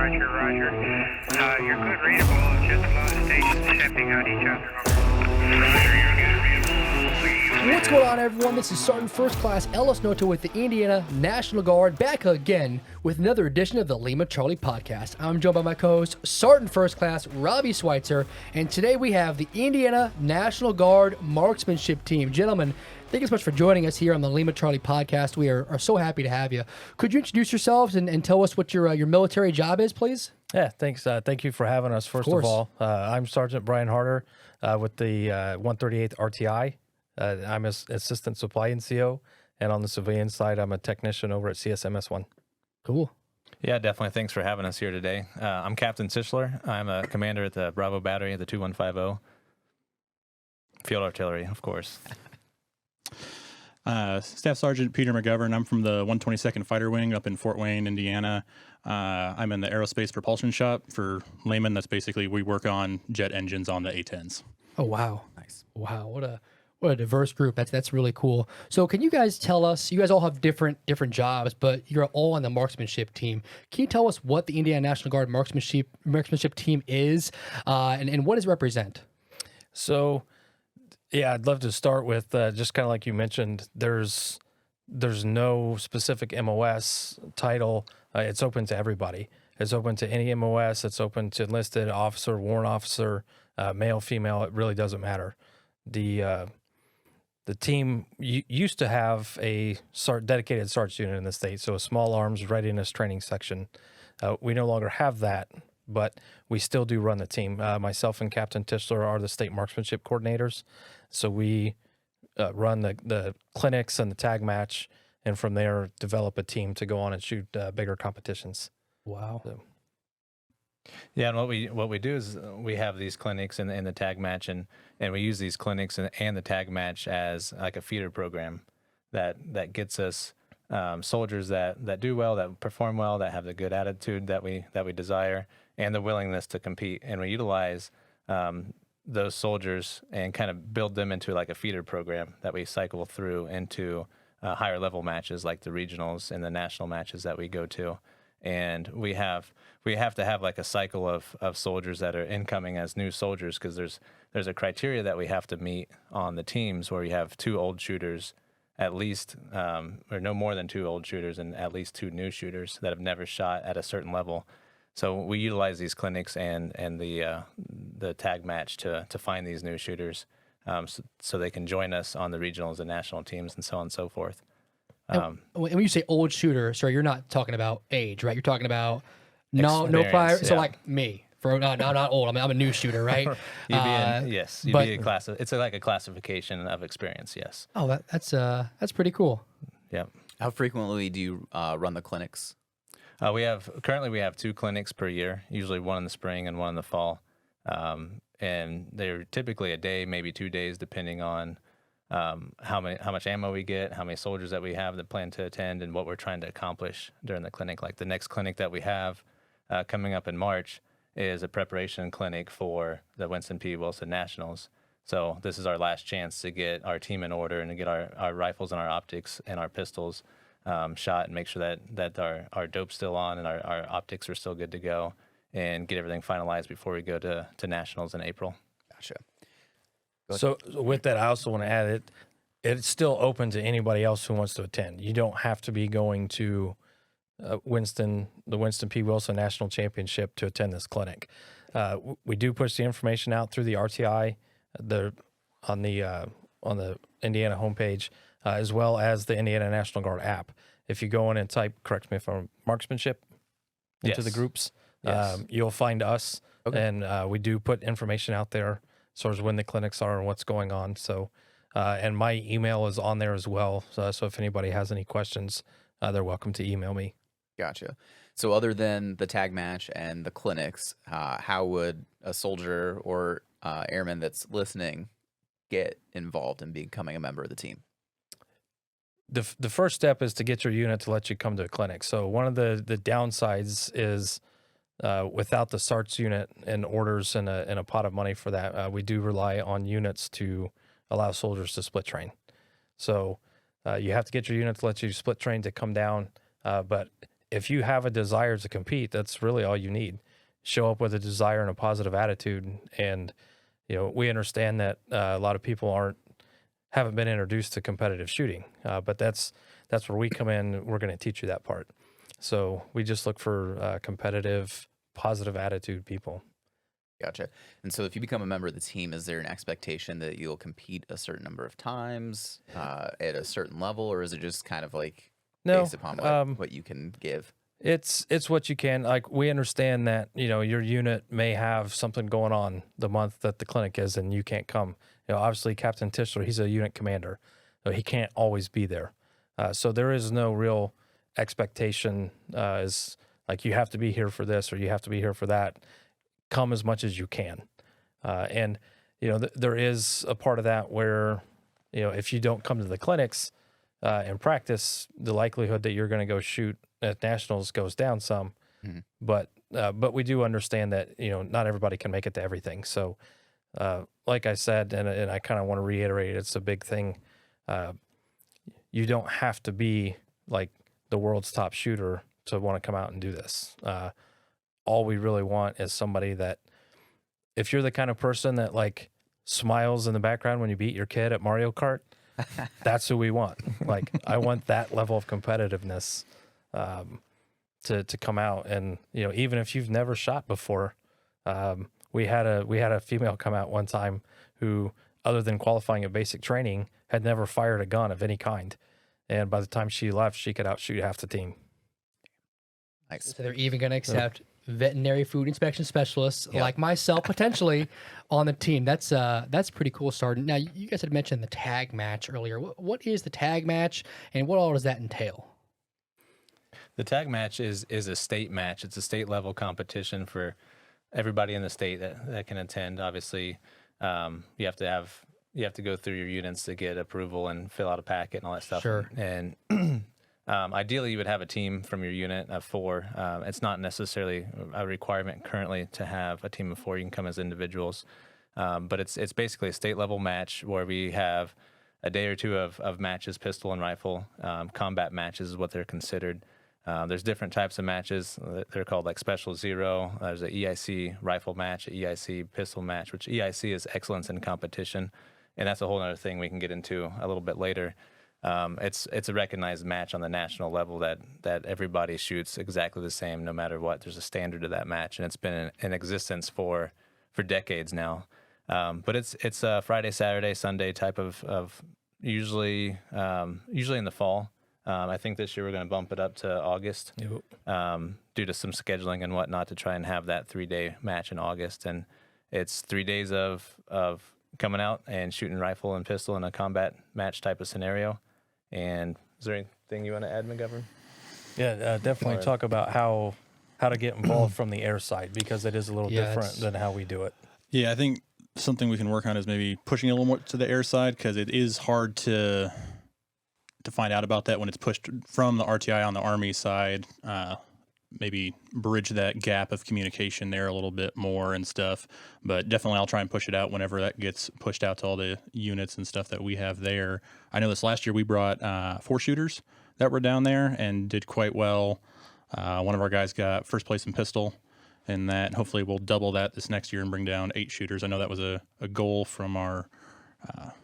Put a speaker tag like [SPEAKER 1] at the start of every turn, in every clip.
[SPEAKER 1] Roger, roger. You're good readable, just a lot of stations stepping on each other. Roger, you're good readable.
[SPEAKER 2] What's going on, everyone? This is Sergeant First Class Ellis Noto with the Indiana National Guard, back again with another edition of the Lima Charlie podcast. I'm joined by my co-host, Sergeant First Class Robbie Schweitzer, and today we have the Indiana National Guard Marksmanship Team. Gentlemen, thank you so much for joining us here on the Lima Charlie podcast. We are so happy to have you. Could you introduce yourselves and tell us what your military job is, please?
[SPEAKER 3] Yeah, thanks. Thank you for having us, first of all. I'm Sergeant Brian Harder with the 138th RTI. I'm an assistant supply NCO, and on the civilian side, I'm a technician over at CSMS-1.
[SPEAKER 2] Cool.
[SPEAKER 4] Yeah, definitely. Thanks for having us here today. I'm Captain Teuschler. I'm a commander at the Bravo Battery, the 2150. Field Artillery, of course.
[SPEAKER 5] Staff Sergeant Peter McGovern. I'm from the 122nd Fighter Wing up in Fort Wayne, Indiana. I'm in the aerospace propulsion shop for laymen. That's basically we work on jet engines on the A-10s.
[SPEAKER 2] Oh, wow. Nice. Wow, what a diverse group. That's really cool. So can you guys tell us, you guys all have different jobs, but you're all on the marksmanship team. Can you tell us what the Indiana National Guard marksmanship team is and what does it represent?
[SPEAKER 3] So, yeah, I'd love to start with just kind of like you mentioned, there's no specific MOS title. It's open to everybody. It's open to any MOS. It's open to enlisted officer, warrant officer, male, female. It really doesn't matter. The team used to have a dedicated SARTS unit in the state, so a small arms readiness training section. We no longer have that, but we still do run the team. Myself and Captain Teuschler are the state marksmanship coordinators, so we run the clinics and the tag match, and from there develop a team to go on and shoot bigger competitions.
[SPEAKER 2] Wow.
[SPEAKER 3] So.
[SPEAKER 4] Yeah, and what we do is we have these clinics in the tag match, and we use these clinics and the tag match as like a feeder program that gets us soldiers that do well, that perform well, that have the good attitude that we desire, and the willingness to compete. And we utilize those soldiers and kind of build them into like a feeder program that we cycle through into higher level matches like the regionals and the national matches that we go to. And we have to have like a cycle of soldiers that are incoming as new soldiers, because there's a criteria that we have to meet on the teams where you have 2 old shooters at least, or no more than 2 old shooters and at least 2 new shooters that have never shot at a certain level. So we utilize these clinics and the tag match to find these new shooters, so they can join us on the regionals and national teams and so on and so forth.
[SPEAKER 2] And when you say old shooter, sir, you're not talking about age, right? You're talking about no prior.
[SPEAKER 4] Yeah.
[SPEAKER 2] So like me, for not old. I'm a new shooter, right?
[SPEAKER 4] Yes, you'd be a class. It's like a classification of experience. Yes.
[SPEAKER 2] Oh, that's pretty cool.
[SPEAKER 4] Yeah.
[SPEAKER 6] How frequently do you run the clinics?
[SPEAKER 4] Currently we have 2 clinics per year, usually one in the spring and one in the fall, and they're typically a day, maybe 2 days, depending on how much ammo we get, how many soldiers that we have that plan to attend, and what we're trying to accomplish during the clinic. Like the next clinic that we have coming up in March is a preparation clinic for the Winston P. Wilson Nationals. So this is our last chance to get our team in order and to get our rifles and our optics and our pistols shot, and make sure that our dope's still on and our optics are still good to go, and get everything finalized before we go to Nationals in April.
[SPEAKER 6] Gotcha.
[SPEAKER 3] So with that, I also want to add it's still open to anybody else who wants to attend. You don't have to be going to the Winston P. Wilson National Championship to attend this clinic. We do push the information out through the RTI, on the Indiana homepage, as well as the Indiana National Guard app. If you go in and type, correct me if I'm marksmanship into the groups, you'll find us, and we do put information out there as far as when the clinics are and what's going on. So, and my email is on there as well. So if anybody has any questions, they're welcome to email me.
[SPEAKER 6] Gotcha. So other than the tag match and the clinics, how would a soldier or airman that's listening get involved in becoming a member of the team?
[SPEAKER 3] The first step is to get your unit to let you come to a clinic. So one of the downsides is without the SARTS unit and orders and a pot of money for that, we do rely on units to allow soldiers to split train. So you have to get your unit to let you split train to come down. But if you have a desire to compete, that's really all you need. Show up with a desire and a positive attitude. And, we understand that a lot of people haven't been introduced to competitive shooting, but that's where we come in. We're going to teach you that part. So we just look for competitive, positive attitude people.
[SPEAKER 6] Gotcha. And so if you become a member of the team, is there an expectation that you'll compete a certain number of times at a certain level, or is it just kind of like based upon what you can give?
[SPEAKER 3] It's what you can. Like, we understand that, your unit may have something going on the month that the clinic is and you can't come. Obviously Captain Teuschler, he's a unit commander, so he can't always be there. So there is no real expectation is like, you have to be here for this or you have to be here for that. Come as much as you can. And, there is a part of that where, if you don't come to the clinics and practice, the likelihood that you're going to go shoot at nationals goes down some. Mm-hmm. But we do understand that, not everybody can make it to everything. So, like I said, and I kind of want to reiterate, it's a big thing. You don't have to be like the world's top shooter to want to come out and do this. All we really want is somebody that, if you're the kind of person that like smiles in the background when you beat your kid at Mario Kart, that's who we want. Like, I want that level of competitiveness to come out. And, even if you've never shot before, we had a female come out one time who, other than qualifying at basic training, had never fired a gun of any kind. And by the time she left, she could outshoot half the team.
[SPEAKER 6] Nice.
[SPEAKER 2] So they're even going to accept veterinary food inspection specialists like myself potentially on the team. That's pretty cool, Sergeant. Now, you guys had mentioned the tag match earlier. What is the tag match, and what all does that entail?
[SPEAKER 4] The tag match is a state match. It's a state level competition for everybody in the state that can attend. Obviously, you have to go through your units to get approval and fill out a packet and all that stuff.
[SPEAKER 2] Sure.
[SPEAKER 4] And ideally, you would have a team from your unit of 4. It's not necessarily a requirement currently to have a team of 4. You can come as individuals. But it's basically a state-level match where we have a day or two of matches, pistol and rifle. Combat matches is what they're considered. There's different types of matches. They're called like Special Zero. There's a EIC rifle match, a EIC pistol match, which EIC is excellence in competition. And that's a whole other thing we can get into a little bit later. It's a recognized match on the national level that everybody shoots exactly the same no matter what. There's a standard to that match, and it's been in existence for decades now. But it's a Friday, Saturday, Sunday type of usually in the fall. I think this year we're going to bump it up to August due to some scheduling and whatnot to try and have that 3-day match in August. And it's 3 days of coming out and shooting rifle and pistol in a combat match type of scenario. And is there anything you want to add, McGovern?
[SPEAKER 3] Yeah, definitely talk about how to get involved from the air side, because it is a little different than how we do it.
[SPEAKER 5] Yeah, I think something we can work on is maybe pushing a little more to the air side, because it is hard to find out about that when it's pushed from the RTI on the Army side. Maybe bridge that gap of communication there a little bit more and stuff. But definitely I'll try and push it out whenever that gets pushed out to all the units and stuff that we have there. I know this last year we brought 4 shooters that were down there and did quite well. One of our guys got first place in pistol, and that hopefully we'll double that this next year and bring down 8 shooters. I know that was a goal from our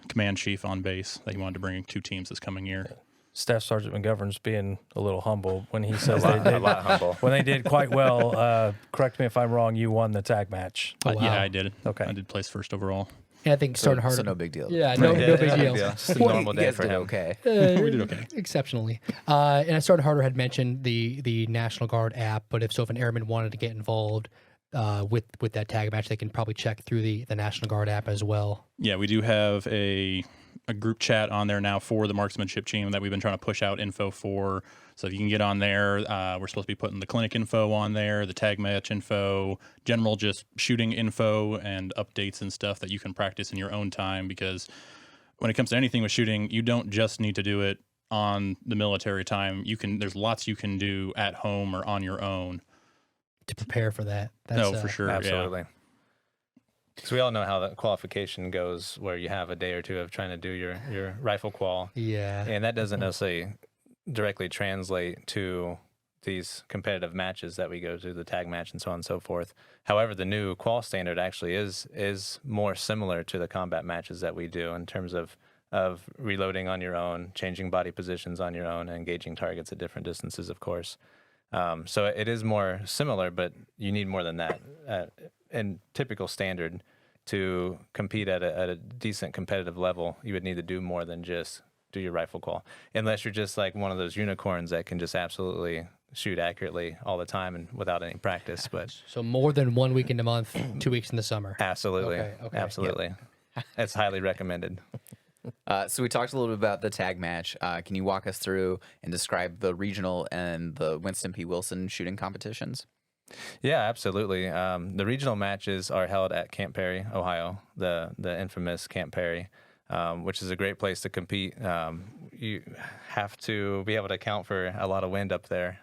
[SPEAKER 5] command chief on base, that he wanted to bring 2 teams this coming year.
[SPEAKER 3] Staff Sergeant McGovern's being a little humble when he says they did
[SPEAKER 4] a lot humble.
[SPEAKER 3] When they did quite well. Correct me if I'm wrong. You won the tag match.
[SPEAKER 2] Oh, wow.
[SPEAKER 5] Yeah, I did.
[SPEAKER 3] Okay,
[SPEAKER 5] I did place first overall.
[SPEAKER 2] And I think Sergeant Harder.
[SPEAKER 6] So no big deal.
[SPEAKER 2] Yeah, no big deal.
[SPEAKER 4] It's a normal day for him.
[SPEAKER 6] Okay.
[SPEAKER 5] We did okay.
[SPEAKER 2] Exceptionally. And Sergeant Harder had mentioned the National Guard app, but if an airman wanted to get involved with that tag match, they can probably check through the National Guard app as well.
[SPEAKER 5] Yeah, we do have a group chat on there now for the Marksmanship Team that we've been trying to push out info for. So if you can get on there, we're supposed to be putting the clinic info on there, the tag match info, general just shooting info and updates and stuff that you can practice in your own time, because when it comes to anything with shooting, you don't just need to do it on the military time. There's lots you can do at home or on your own
[SPEAKER 2] to prepare for that.
[SPEAKER 5] No, for sure.
[SPEAKER 4] Absolutely.
[SPEAKER 5] Yeah.
[SPEAKER 4] So we all know how the qualification goes, where you have a day or two of trying to do your rifle qual.
[SPEAKER 2] Yeah.
[SPEAKER 4] And that doesn't necessarily directly translate to these competitive matches that we go to, the tag match and so on and so forth. However, the new qual standard actually is more similar to the combat matches that we do in terms of reloading on your own, changing body positions on your own, and engaging targets at different distances, of course. So it is more similar, but you need more than that. In typical standard, to compete at a decent competitive level, you would need to do more than just do your rifle qual, unless you're just like one of those unicorns that can just absolutely shoot accurately all the time and without any practice. But
[SPEAKER 2] So more than 1 week in a month, 2 weeks in the summer.
[SPEAKER 4] absolutely,
[SPEAKER 2] Okay.
[SPEAKER 4] absolutely, it's highly recommended.
[SPEAKER 6] So we talked a little bit about the tag match. Can you walk us through and describe the regional and the Winston P. Wilson shooting competitions?
[SPEAKER 4] Yeah, absolutely. The regional matches are held at Camp Perry, Ohio, the infamous Camp Perry, which is a great place to compete. You have to be able to account for a lot of wind up there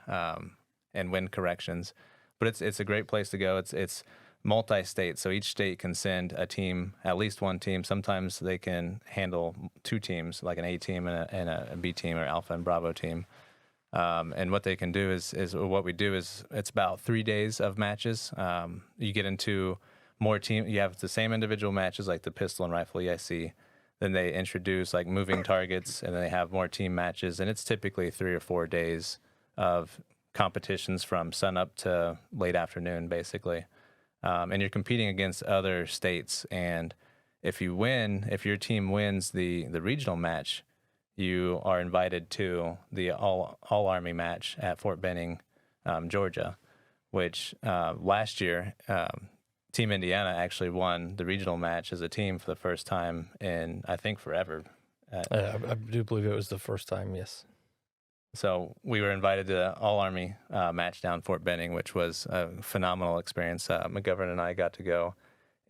[SPEAKER 4] and wind corrections, but it's a great place to go. It's multi-state, so each state can send a team, at least one team. Sometimes they can handle two teams, like an A team and a B team, or Alpha and Bravo team. And what they can do is what we do is it's about 3 days of matches. You get into more team. You have the same individual matches like the pistol and rifle EIC. Then they introduce like moving targets, and then they have more team matches. And it's typically 3 or 4 days of competitions from sunup to late afternoon, basically. And you're competing against other states. And if you win, if your team wins the regional match, you are invited to the all Army match at Fort Benning, Georgia, which last year Team Indiana actually won the regional match as a team for the first time in, I think, forever.
[SPEAKER 3] I do believe it was the first time, yes.
[SPEAKER 4] So we were invited to the all Army match down Fort Benning, which was a phenomenal experience. McGovern and I got to go,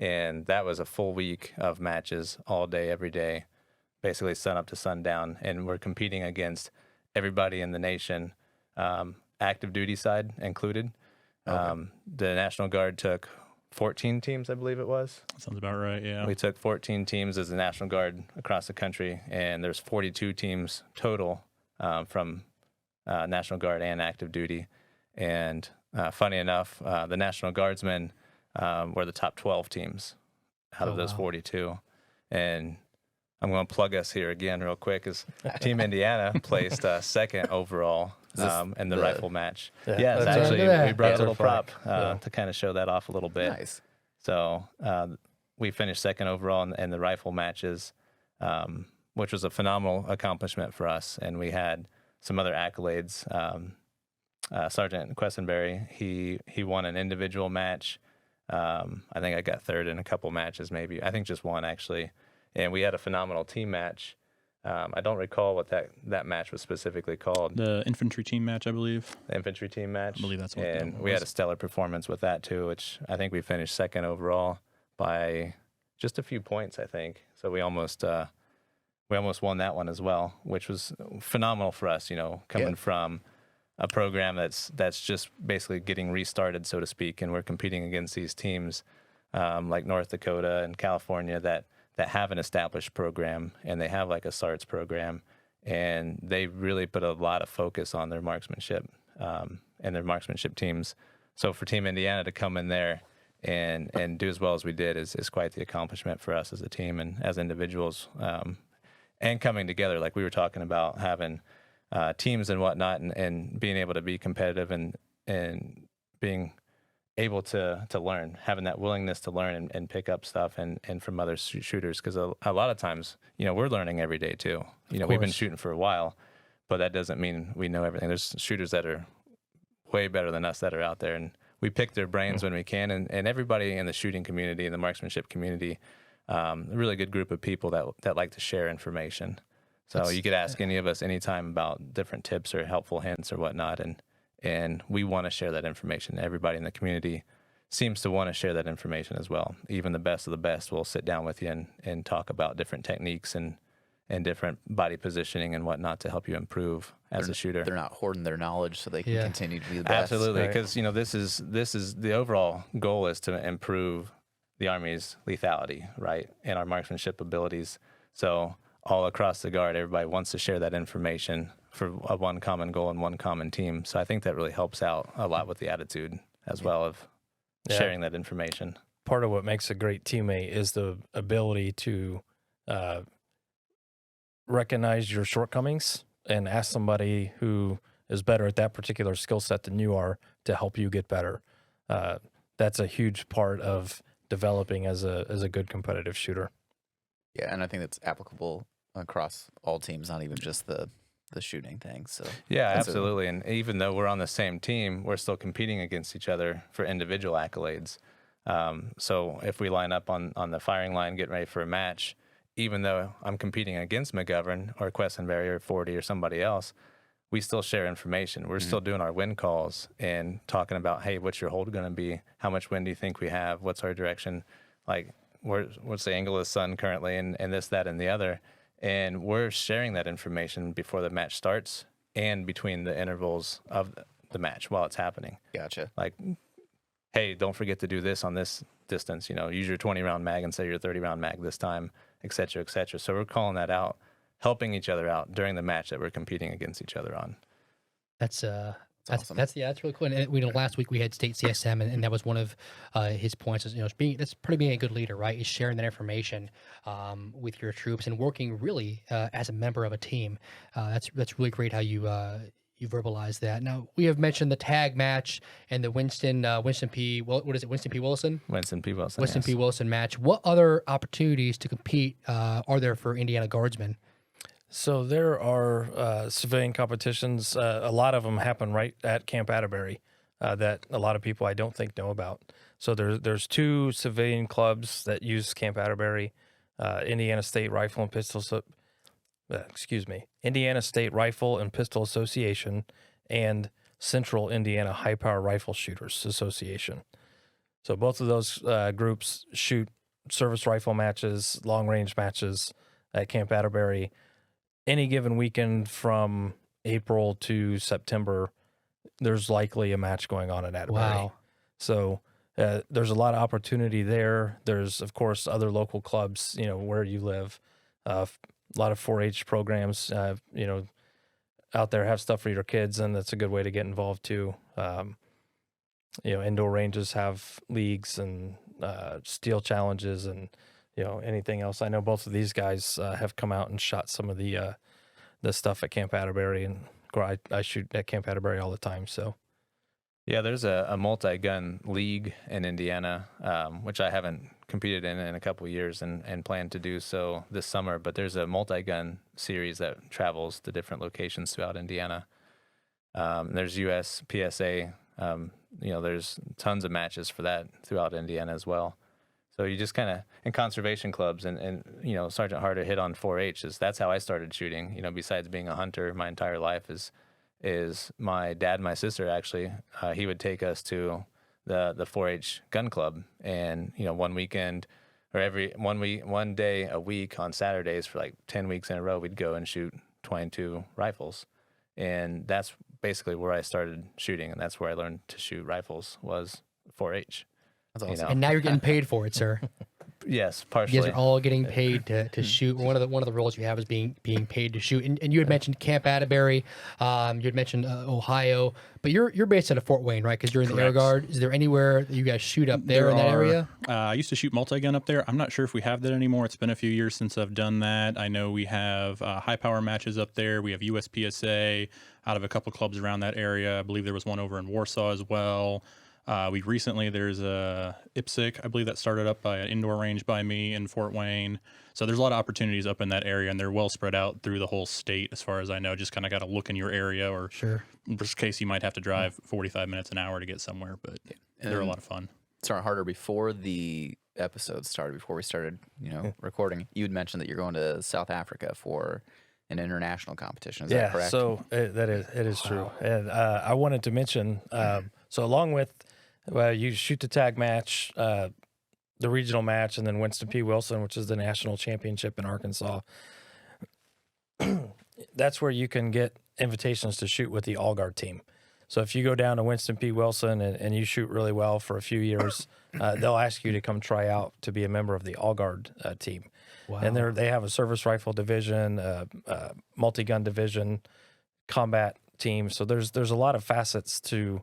[SPEAKER 4] and that was a full week of matches all day, every day, basically sun up to sundown, and we're competing against everybody in the nation, active duty side included. Okay. The National Guard took 14 teams, I believe it was.
[SPEAKER 5] That sounds about right, yeah.
[SPEAKER 4] We took 14 teams as the National Guard across the country, and there's 42 teams total from National Guard and active duty. And funny enough, the National Guardsmen were the top 12 teams out of those 42. And I'm going to plug us here again real quick, is Team Indiana placed second overall in the rifle match. Yeah, it's actually, we brought a little prop to kind of show that off a little bit.
[SPEAKER 6] Nice.
[SPEAKER 4] So we finished second overall in the rifle matches, which was a phenomenal accomplishment for us. And we had some other accolades. Sergeant Questenberry, he won an individual match. I think I got third in a couple matches, maybe. I think just one, actually. And we had a phenomenal team match. I don't recall what that match was specifically called.
[SPEAKER 5] The infantry team match, I believe.
[SPEAKER 4] The infantry team match.
[SPEAKER 5] I believe that's what that
[SPEAKER 4] And
[SPEAKER 5] was.
[SPEAKER 4] we had a stellar performance with that, too, which I think we finished second overall by just a few points, I think. So we almost won that one as well, which was phenomenal for us, coming from a program that's just basically getting restarted, so to speak, and we're competing against these teams like North Dakota and California that have an established program, and they have like a SARTS program, and they really put a lot of focus on their marksmanship and their marksmanship teams. So for Team Indiana to come in there and do as well as we did is quite the accomplishment for us as a team and as individuals, and coming together, like we were talking about, having teams and whatnot, and being able to be competitive and being able to learn, having that willingness to learn and pick up stuff and from other shooters, because a lot of times, we're learning every day too. We've been shooting for a while, but that doesn't mean we know everything. There's shooters that are way better than us that are out there, and we pick their brains when we can. And everybody in the shooting community, in the marksmanship community, a really good group of people that like to share information. So you could ask any of us anytime about different tips or helpful hints or whatnot, and we want to share that information. Everybody in the community seems to want to share that information as well. Even the best of the best will sit down with you and talk about different techniques and different body positioning and whatnot to help you improve as a shooter.
[SPEAKER 6] They're not hoarding their knowledge so they can continue to be the best.
[SPEAKER 4] Absolutely, because this is the overall goal is to improve the Army's lethality, right, and our marksmanship abilities. So all across the Guard, everybody wants to share that information for one common goal and one common team. So I think that really helps out a lot with the attitude as well of sharing that information.
[SPEAKER 3] Part of what makes a great teammate is the ability to recognize your shortcomings and ask somebody who is better at that particular skill set than you are to help you get better. That's a huge part of developing as a good competitive shooter.
[SPEAKER 6] Yeah, and I think that's applicable across all teams, not even just the shooting thing. So
[SPEAKER 4] yeah, absolutely. And even though we're on the same team, we're still competing against each other for individual accolades. So if we line up on the firing line, getting ready for a match, even though I'm competing against McGovern or Questenberry or 40 or somebody else, we still share information. We're still doing our wind calls and talking about, hey, what's your hold going to be? How much wind do you think we have? What's our direction? Like, what's the angle of the sun currently? And this, that, and the other. And we're sharing that information before the match starts and between the intervals of the match while it's happening.
[SPEAKER 6] Gotcha.
[SPEAKER 4] Like, hey, don't forget to do this on this distance. Use your 20-round mag instead of your 30-round mag this time, et cetera, et cetera. So we're calling that out, helping each other out during the match that we're competing against each other on.
[SPEAKER 2] That's
[SPEAKER 6] awesome.
[SPEAKER 2] That's really cool. And we know last week we had state CSM, and that was one of his points. Is that's pretty being a good leader, right? Is sharing that information with your troops and working really as a member of a team. That's really great how you verbalize that. Now we have mentioned the tag match and the Winston P. What is it? Winston P. Wilson.
[SPEAKER 4] Winston P. Wilson.
[SPEAKER 2] Winston
[SPEAKER 4] yes.
[SPEAKER 2] P. Wilson match. What other opportunities to compete are there for Indiana Guardsmen?
[SPEAKER 3] So there are civilian competitions. A lot of them happen right at Camp Atterbury that a lot of people I don't think know about. So there's 2 civilian clubs that use Camp Atterbury, Indiana State Rifle and Pistol. Indiana State Rifle and Pistol Association and Central Indiana High Power Rifle Shooters Association. So both of those groups shoot service rifle matches, long range matches at Camp Atterbury. Any given weekend from April to September, there's likely a match going on at Atterbury.
[SPEAKER 2] Wow.
[SPEAKER 3] So there's a lot of opportunity there. There's, of course, other local clubs, where you live. A lot of 4-H programs, out there have stuff for your kids, and that's a good way to get involved too. Indoor ranges have leagues and steel challenges and anything else. I know both of these guys have come out and shot some of the stuff at Camp Atterbury, and I shoot at Camp Atterbury all the time. So,
[SPEAKER 4] yeah, there's a multi-gun league in Indiana, which I haven't competed in a couple of years and plan to do so this summer. But there's a multi-gun series that travels to different locations throughout Indiana. There's US PSA. There's tons of matches for that throughout Indiana as well. So you just kind of, in conservation clubs, and Sergeant Harder hit on 4-H. That's how I started shooting. Besides being a hunter my entire life, is my dad and my sister actually. He would take us to the 4-H gun club, and one weekend or one day a week on Saturdays for like 10 weeks in a row, we'd go and shoot 22 rifles, and that's basically where I started shooting, and that's where I learned to shoot rifles was 4-H.
[SPEAKER 6] That's awesome.
[SPEAKER 2] And now you're getting paid for it, sir.
[SPEAKER 4] Yes, partially.
[SPEAKER 2] You guys are all getting paid to shoot. One of the roles you have is being paid to shoot. And you had mentioned Camp Atterbury. You had mentioned Ohio, but you're based out of Fort Wayne, right? Because you're in the Air Guard. Is there anywhere that you guys shoot up there in that area?
[SPEAKER 5] I used to shoot multi-gun up there. I'm not sure if we have that anymore. It's been a few years since I've done that. I know we have high power matches up there. We have USPSA out of a couple clubs around that area. I believe there was one over in Warsaw as well. There's a IPSC, I believe that started up by an indoor range by me in Fort Wayne. So there's a lot of opportunities up in that area, and they're well spread out through the whole state as far as I know. Just kind of got to look in your area, or
[SPEAKER 2] sure,
[SPEAKER 5] in case you might have to drive 45 minutes an hour to get somewhere, but they're a lot of fun.
[SPEAKER 6] Sergeant Harder, before the episode started, before we started, recording, you had mentioned that you're going to South Africa for an international competition. Is that correct?
[SPEAKER 3] So it is true. And I wanted to mention, so along with you shoot the tag match, the regional match, and then Winston P. Wilson, which is the national championship in Arkansas. That's where you can get invitations to shoot with the All Guard team. So if you go down to Winston P. Wilson and you shoot really well for a few years, they'll ask you to come try out to be a member of the All Guard team. Wow. And they have a service rifle division, multi-gun division, combat team. So there's a lot of facets to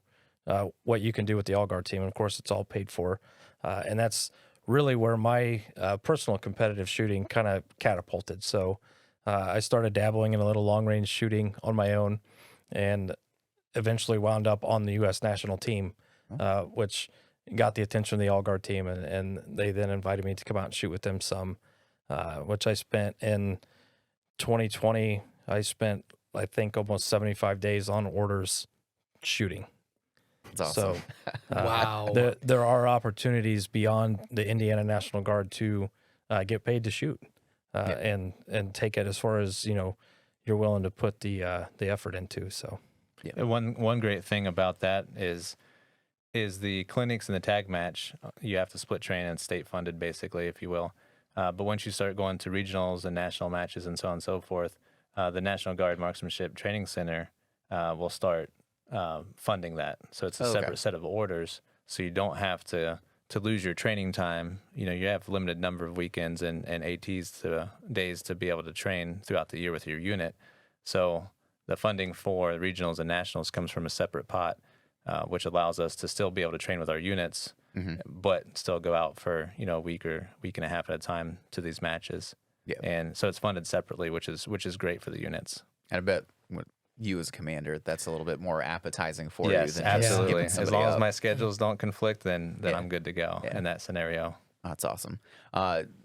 [SPEAKER 3] what you can do with the All Guard team. And of course, it's all paid for. And that's really where my personal competitive shooting kind of catapulted. So I started dabbling in a little long range shooting on my own, and eventually wound up on the U.S. national team, which got the attention of the All Guard team. And they then invited me to come out and shoot with them some, which I spent in 2020. I spent, I think, almost 75 days on orders shooting.
[SPEAKER 6] That's awesome.
[SPEAKER 3] So,
[SPEAKER 2] Wow.
[SPEAKER 3] there are opportunities beyond the Indiana National Guard to get paid to shoot, and take it as far as you're willing to put the effort into. So,
[SPEAKER 4] And one great thing about that is the clinics and the tag match. You have to split train and state funded, basically, if you will. But once you start going to regionals and national matches and so on and so forth, the National Guard Marksmanship Training Center will start funding that. So it's a separate set of orders. So you don't have to lose your training time. You have limited number of weekends and ATs days to be able to train throughout the year with your unit. So the funding for regionals and nationals comes from a separate pot, which allows us to still be able to train with our units, but still go out for a week or week and a half at a time to these matches. Yeah. And so it's funded separately, which is great for the units.
[SPEAKER 6] And I bet you as a commander, that's a little bit more appetizing for
[SPEAKER 4] you.
[SPEAKER 6] Than
[SPEAKER 4] absolutely.
[SPEAKER 6] Just
[SPEAKER 4] as long as my schedules don't conflict, then I'm good to go in that scenario.
[SPEAKER 6] That's awesome.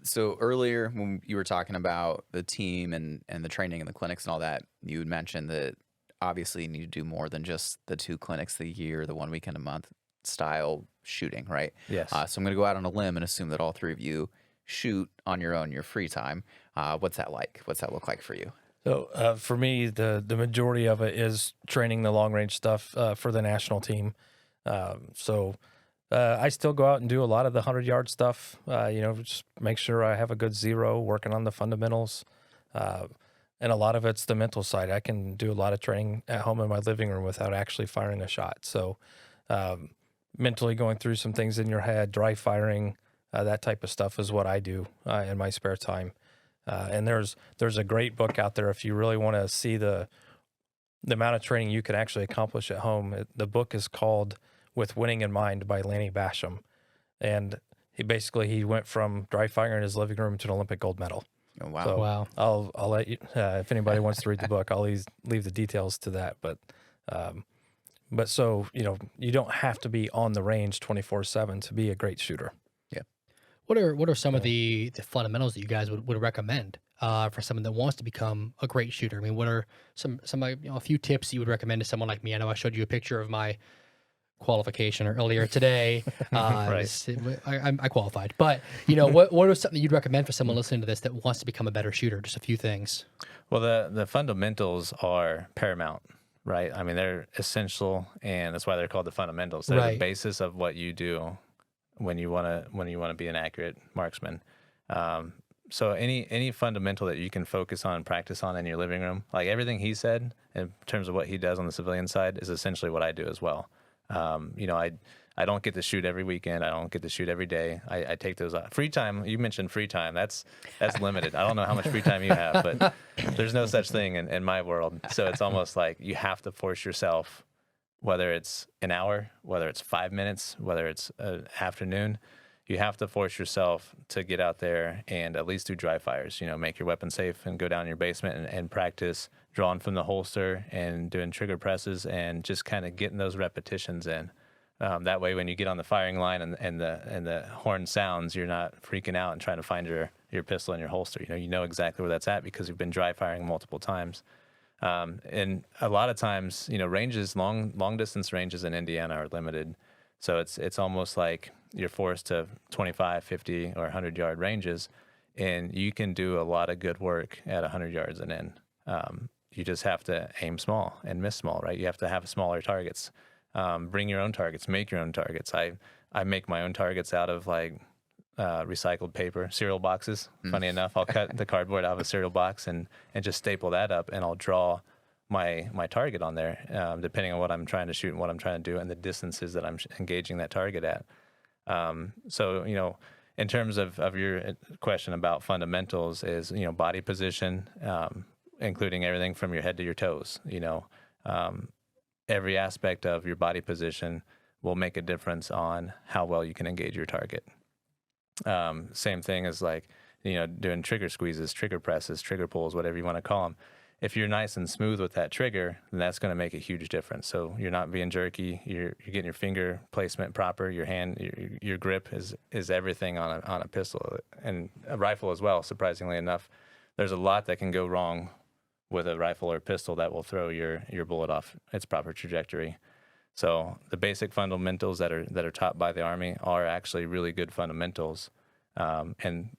[SPEAKER 6] So earlier when you were talking about the team and the training and the clinics and all that, you had mentioned that obviously you need to do more than just the 2 clinics a year, the 1 weekend a month style shooting, right?
[SPEAKER 4] Yes.
[SPEAKER 6] So I'm going to go out on a limb and assume that all 3 of you shoot on your own, your free time. What's that like? What's that look like for you?
[SPEAKER 3] So for me, the majority of it is training the long range stuff for the national team. So I still go out and do a lot of the 100-yard stuff. Just make sure I have a good zero, working on the fundamentals, and a lot of it's the mental side. I can do a lot of training at home in my living room without actually firing a shot. So mentally going through some things in your head, dry firing, that type of stuff is what I do in my spare time. And there's a great book out there if you really want to see the amount of training you can actually accomplish at home. The book is called With Winning in Mind by Lanny Basham. And he went from dry firing in his living room to an Olympic gold medal.
[SPEAKER 6] Oh, wow.
[SPEAKER 3] So
[SPEAKER 2] Wow.
[SPEAKER 3] I'll let you, if anybody wants to read the book, I'll leave the details to that. But so, you don't have to be on the range 24/7 to be a great shooter.
[SPEAKER 2] What are some of the fundamentals that you guys would recommend for someone that wants to become a great shooter? I mean, what are some a few tips you would recommend to someone like me? I know I showed you a picture of my qualification earlier today.
[SPEAKER 4] Right.
[SPEAKER 2] I qualified, but what are something you'd recommend for someone listening to this that wants to become a better shooter? Just a few things.
[SPEAKER 4] Well, the fundamentals are paramount, right? I mean, they're essential, and that's why they're called the fundamentals. They're the basis of what you do when you want to be an accurate marksman. So any fundamental that you can focus on and practice on in your living room, like everything he said in terms of what he does on the civilian side, is essentially what I do as well. I don't get to shoot every weekend. I don't get to shoot every day. I take those free time. You mentioned free time. That's limited. I don't know how much free time you have, but there's no such thing in my world. So it's almost like you have to force yourself, whether it's an hour, whether it's 5 minutes, whether it's an afternoon, you have to force yourself to get out there and at least do dry fires, make your weapon safe and go down in your basement and practice drawing from the holster and doing trigger presses and just kind of getting those repetitions in. That way, when you get on the firing line and the horn sounds, you're not freaking out and trying to find your pistol in your holster. You know exactly where that's at because you've been dry firing multiple times. And a lot of times, ranges, long distance ranges in Indiana are limited. So it's almost like you're forced to 25, 50, or 100-yard ranges, and you can do a lot of good work at 100 yards and in. You just have to aim small and miss small, right? You have to have smaller targets. Bring your own targets, make your own targets. I make my own targets out of recycled paper, cereal boxes. Funny enough, I'll cut the cardboard out of a cereal box and just staple that up, and I'll draw my target on there, depending on what I'm trying to shoot and what I'm trying to do and the distances that I'm engaging that target at. So, in terms of your question about fundamentals is, body position, including everything from your head to your toes. Every aspect of your body position will make a difference on how well you can engage your target. Same thing as doing trigger squeezes, trigger presses, trigger pulls, whatever you want to call them. If you're nice and smooth with that trigger, then that's going to make a huge difference. So you're not being jerky. You're getting your finger placement proper. Your hand, your grip is everything on a pistol and a rifle as well. Surprisingly enough, there's a lot that can go wrong with a rifle or pistol that will throw your bullet off its proper trajectory. So the basic fundamentals that are taught by the Army are actually really good fundamentals, and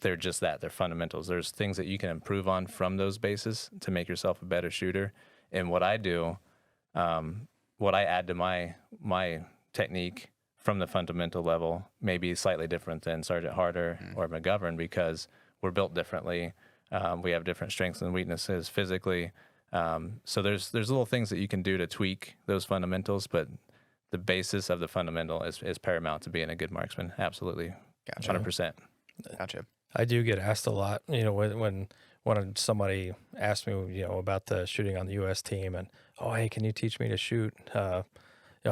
[SPEAKER 4] they're just that. They're fundamentals. There's things that you can improve on from those bases to make yourself a better shooter. And what I do, what I add to my technique from the fundamental level may be slightly different than Sergeant Harder or McGovern, because we're built differently. We have different strengths and weaknesses physically. So there's little things that you can do to tweak those fundamentals, but the basis of the fundamental is paramount to being a good marksman. Absolutely.
[SPEAKER 6] Gotcha.
[SPEAKER 4] 100%.
[SPEAKER 6] Gotcha.
[SPEAKER 3] I do get asked a lot, when somebody asks me, about the shooting on the U.S. team and, hey, can you teach me to shoot? I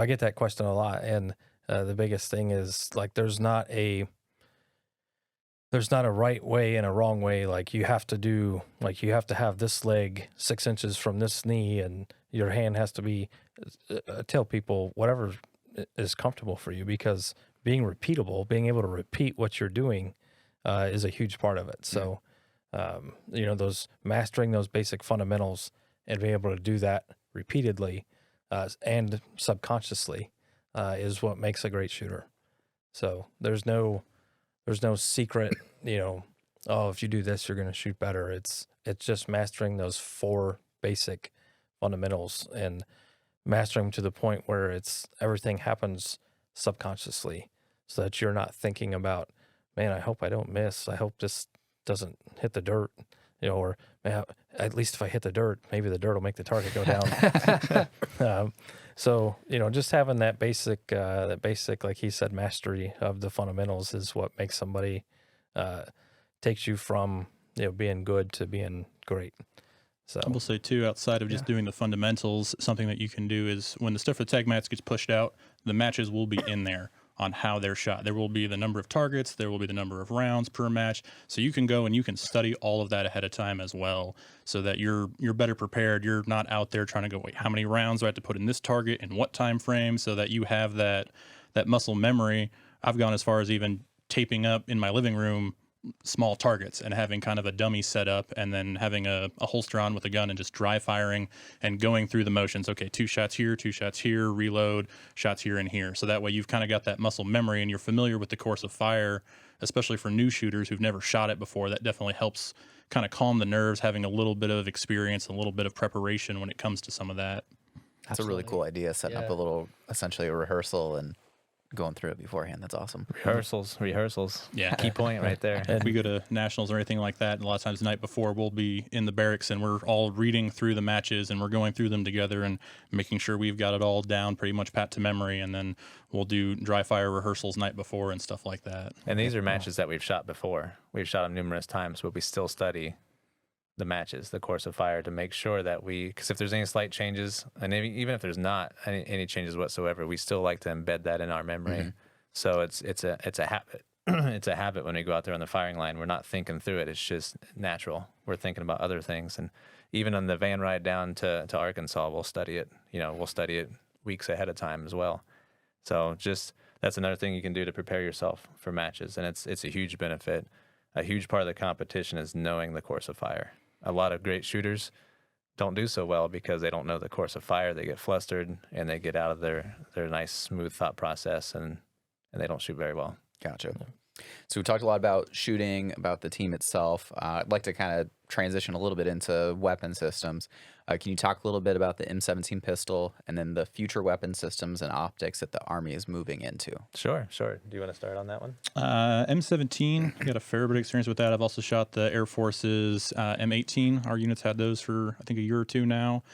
[SPEAKER 3] get that question a lot. And the biggest thing is there's not a right way and a wrong way. You have to have this leg 6 inches from this knee, and your hand has to be, tell people whatever is comfortable for you, because being repeatable, being able to repeat what you're doing is a huge part of it. So, those mastering those basic fundamentals and being able to do that repeatedly and subconsciously is what makes a great shooter. So there's no secret, if you do this, you're going to shoot better. It's just mastering those 4 basic fundamentals and mastering them to the point where everything happens subconsciously, so that you're not thinking about, man, I hope I don't miss. I hope this doesn't hit the dirt, or man, at least if I hit the dirt, maybe the dirt will make the target go down. So, just having that basic, like he said, mastery of the fundamentals is what makes somebody, takes you from, being good to being great. So
[SPEAKER 5] I will say too, outside of just doing the fundamentals, something that you can do is when the stuff for the tag mats gets pushed out, the matches will be in there on how they're shot. There will be the number of targets, there will be the number of rounds per match. So you can go and you can study all of that ahead of time as well, so that you're better prepared. You're not out there trying to go, wait, how many rounds do I have to put in this target in what time frame, so that you have that muscle memory. I've gone as far as even taping up in my living room small targets and having kind of a dummy set up, and then having a holster on with a gun and just dry firing and going through the motions. Okay, 2 shots here, reload, shots here and here. So that way you've kind of got that muscle memory and you're familiar with the course of fire, especially for new shooters who've never shot it before. That definitely helps kind of calm the nerves, having a little bit of experience, a little bit of preparation when it comes to some of that.
[SPEAKER 6] That's a really cool idea, setting up a little, essentially a rehearsal and going through it beforehand. That's awesome.
[SPEAKER 4] Rehearsals.
[SPEAKER 5] Yeah.
[SPEAKER 4] Key point right there.
[SPEAKER 5] And we go to nationals or anything like that, and a lot of times the night before we'll be in the barracks and we're all reading through the matches and we're going through them together and making sure we've got it all down pretty much pat to memory, and then we'll do dry fire rehearsals night before and stuff like that.
[SPEAKER 4] And these are matches that we've shot before. We've shot them numerous times, but we still study the matches, the course of fire, to make sure that because if there's any slight changes, and even if there's not any changes whatsoever, we still like to embed that in our memory. Mm-hmm. So it's a habit. It's a habit when we go out there on the firing line. We're not thinking through it. It's just natural. We're thinking about other things. And even on the van ride down to Arkansas, we'll study it. We'll study it weeks ahead of time as well. So that's another thing you can do to prepare yourself for matches. And it's a huge benefit. A huge part of the competition is knowing the course of fire. A lot of great shooters don't do so well because they don't know the course of fire. They get flustered and they get out of their nice, smooth thought process, and they don't shoot very well.
[SPEAKER 6] Gotcha. So we talked a lot about shooting, about the team itself. I'd like to kind of transition a little bit into weapon systems. Can you talk a little bit about the M17 pistol and then the future weapon systems and optics that the Army is moving into?
[SPEAKER 4] Sure. Do you want to start on that one?
[SPEAKER 5] M17, I got a fair bit of experience with that. I've also shot the Air Force's M18. Our units had those for, I think, a year or two now.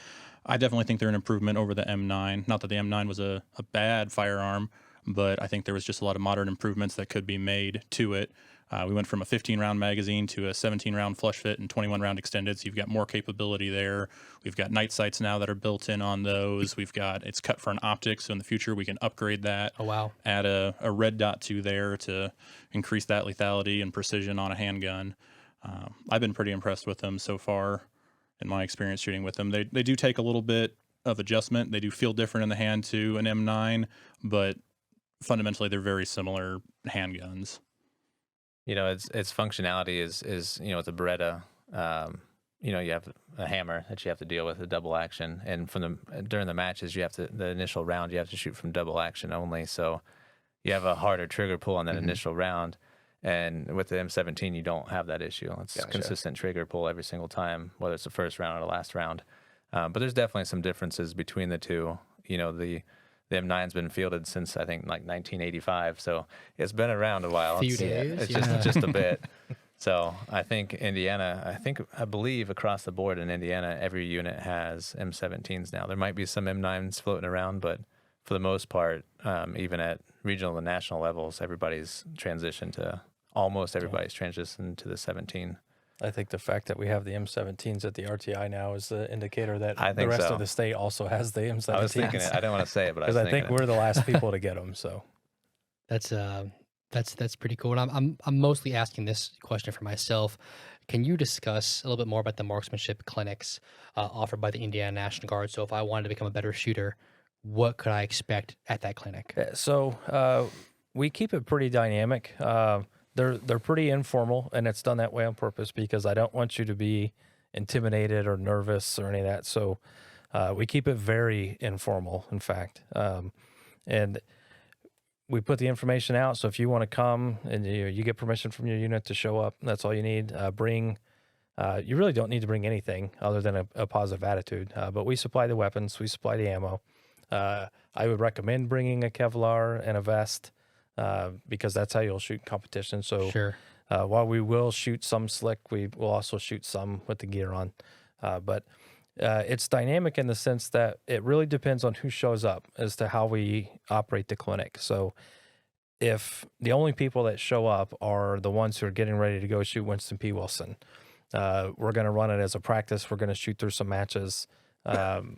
[SPEAKER 5] I definitely think they're an improvement over the M9. Not that the M9 was a bad firearm, but I think there was just a lot of modern improvements that could be made to it. We went from a 15-round magazine to a 17-round flush fit and 21-round extended, so you've got more capability there. We've got night sights now that are built in on those. It's cut for an optic, so in the future we can upgrade that.
[SPEAKER 2] Oh, wow.
[SPEAKER 5] Add a red dot to there to increase that lethality and precision on a handgun. I've been pretty impressed with them so far in my experience shooting with them. They do take a little bit of adjustment. They do feel different in the hand to an M9, but fundamentally they're very similar handguns.
[SPEAKER 4] Its functionality is with the Beretta, you have a hammer that you have to deal with, a double action, and during the matches the initial round you have to shoot from double action only, so you have a harder trigger pull on that initial round. And with the M17 you don't have that issue. It's consistent trigger pull every single time, whether it's the first round or the last round. But there's definitely some differences between the two. The M9's been fielded since I think like 1985, so it's been around a while. It's just a bit. So I think I believe across the board in Indiana, every unit has M17s now. There might be some M9s floating around, but for the most part, even at regional and national levels, almost everybody's transitioned to the 17.
[SPEAKER 3] I think the fact that we have the M17s at the RTI now is the indicator that
[SPEAKER 4] the
[SPEAKER 3] rest of the state also has the M17s.
[SPEAKER 4] I was thinking it. I didn't want to say it, but
[SPEAKER 3] because I think we're the last people to get them. So
[SPEAKER 2] that's pretty cool. And I'm mostly asking this question for myself. Can you discuss a little bit more about the marksmanship clinics offered by the Indiana National Guard? So if I wanted to become a better shooter, what could I expect at that clinic?
[SPEAKER 3] So we keep it pretty dynamic. They're pretty informal, and it's done that way on purpose because I don't want you to be intimidated or nervous or any of that. So we keep it very informal, in fact. And we put the information out. So if you want to come and you get permission from your unit to show up, that's all you need. You really don't need to bring anything other than a positive attitude. But we supply the weapons, we supply the ammo. I would recommend bringing a Kevlar and a vest. Because that's how you'll shoot competition. So
[SPEAKER 2] sure.
[SPEAKER 3] While we will shoot some slick, we will also shoot some with the gear on. But it's dynamic in the sense that it really depends on who shows up as to how we operate the clinic. So if the only people that show up are the ones who are getting ready to go shoot Winston P. Wilson, we're going to run it as a practice. We're going to shoot through some matches, and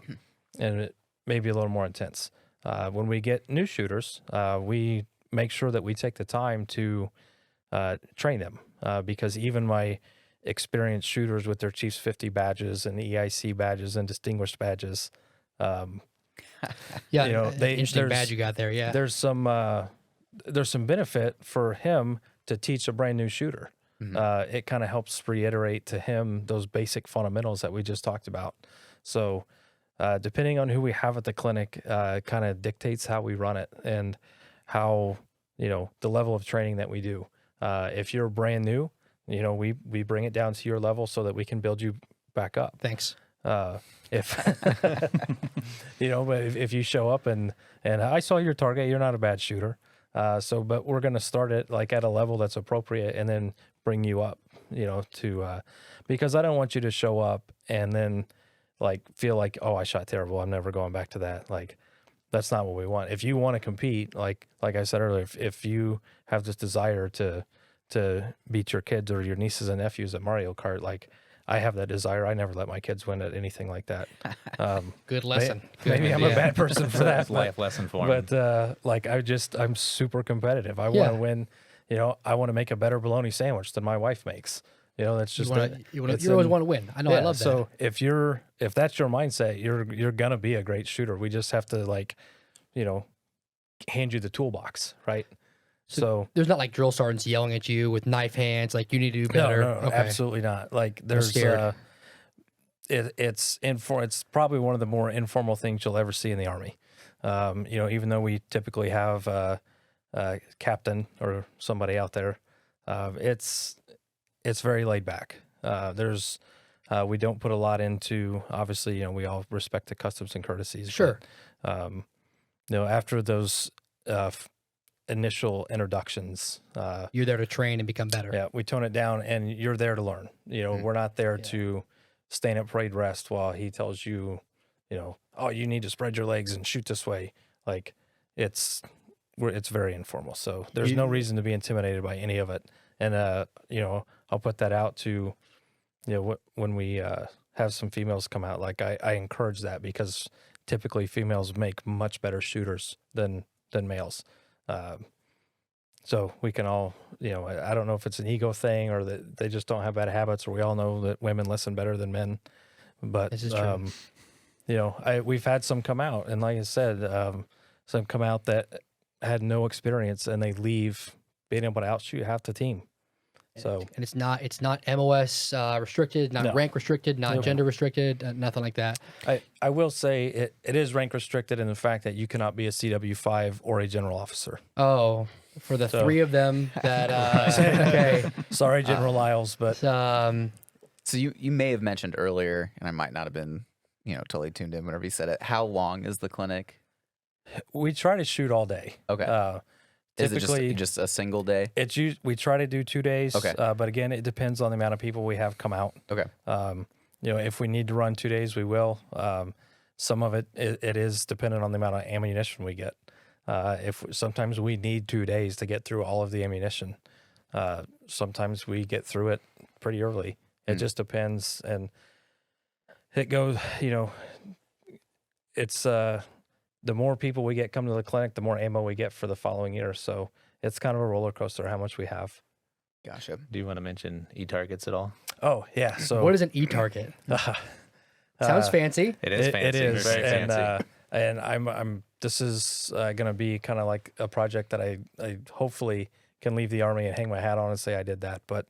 [SPEAKER 3] it may be a little more intense. When we get new shooters, we make sure that we take the time to train them because even my experienced shooters with their Chiefs 50 badges and EIC badges and distinguished badges,
[SPEAKER 2] interesting badge you got there. Yeah,
[SPEAKER 3] there's some benefit for him to teach a brand new shooter. Mm-hmm. It kind of helps reiterate to him those basic fundamentals that we just talked about. So depending on who we have at the clinic, kind of dictates how we run it and how, the level of training that we do. If you're brand new, we bring it down to your level so that we can build you back up.
[SPEAKER 2] Thanks.
[SPEAKER 3] If you show up and I saw your target, you're not a bad shooter. But we're going to start it like at a level that's appropriate and then bring you up, because I don't want you to show up and then feel like, oh, I shot terrible, I'm never going back to that. That's not what we want. If you want to compete, like I said earlier, if you have this desire to beat your kids or your nieces and nephews at Mario Kart, I have that desire. I never let my kids win at anything like that.
[SPEAKER 2] Good lesson.
[SPEAKER 3] Maybe I'm a bad person for that.
[SPEAKER 4] Life lesson for me.
[SPEAKER 3] But I'm super competitive. I want to win. I want to make a better bologna sandwich than my wife makes. That's just
[SPEAKER 2] you always want to win. I know. I love that.
[SPEAKER 3] So if that's your mindset, you're gonna be a great shooter. We just have to hand you the toolbox, right? So
[SPEAKER 2] there's not like drill sergeants yelling at you with knife hands, you need to do better.
[SPEAKER 3] No, okay. Absolutely not. There's it's probably one of the more informal things you'll ever see in the Army. Even though we typically have a captain or somebody out there, it's very laid back. We don't put a lot into, obviously, we all respect the customs and courtesies.
[SPEAKER 2] Sure.
[SPEAKER 3] But, after those initial introductions,
[SPEAKER 2] you're there to train and become better.
[SPEAKER 3] Yeah, we tone it down, and you're there to learn. We're not there to stand at parade rest while he tells you, oh, you need to spread your legs and shoot this way. It's very informal. So there's no reason to be intimidated by any of it. And I'll put that out to when we have some females come out. Like I encourage that, because typically females make much better shooters than males. So we can all, I don't know if it's an ego thing or that they just don't have bad habits, or we all know that women listen better than men. But
[SPEAKER 2] This is true.
[SPEAKER 3] We've had some come out, and like I said, some come out that had no experience, and they leave being able to outshoot half the team. So,
[SPEAKER 2] and it's not MOS restricted, not
[SPEAKER 3] No.
[SPEAKER 2] rank restricted, not
[SPEAKER 3] No.
[SPEAKER 2] gender restricted, nothing like that.
[SPEAKER 3] I will say it is rank restricted in the fact that you cannot be a CW5 or a general officer.
[SPEAKER 2] Oh, for the
[SPEAKER 3] So-
[SPEAKER 2] 3 of them that okay.
[SPEAKER 3] Sorry, General Lyles, but
[SPEAKER 6] So you may have mentioned earlier, and I might not have been, totally tuned in whenever you said it. How long is the clinic?
[SPEAKER 3] we try to shoot all day.
[SPEAKER 6] Okay. Is it
[SPEAKER 3] Typically,
[SPEAKER 6] just a single day?
[SPEAKER 3] we try to do 2 days.
[SPEAKER 6] Okay.
[SPEAKER 3] But again, it depends on the amount of people we have come out.
[SPEAKER 6] Okay.
[SPEAKER 3] If we need to run 2 days, we will. Some of it is dependent on the amount of ammunition we get. Sometimes we need 2 days to get through all of the ammunition. Sometimes we get through it pretty early. It just depends, and it goes. It's the more people we get come to the clinic, the more ammo we get for the following year. So it's kind of a roller coaster how much we have.
[SPEAKER 6] Gotcha.
[SPEAKER 4] Do you want to mention e-targets at all?
[SPEAKER 3] Oh yeah. So
[SPEAKER 2] What is an e-target? Sounds fancy.
[SPEAKER 4] It is fancy.
[SPEAKER 3] It is,
[SPEAKER 4] Very fancy.
[SPEAKER 3] and I'm. This is going to be kind of like a project that I hopefully can leave the Army and hang my hat on and say I did that. But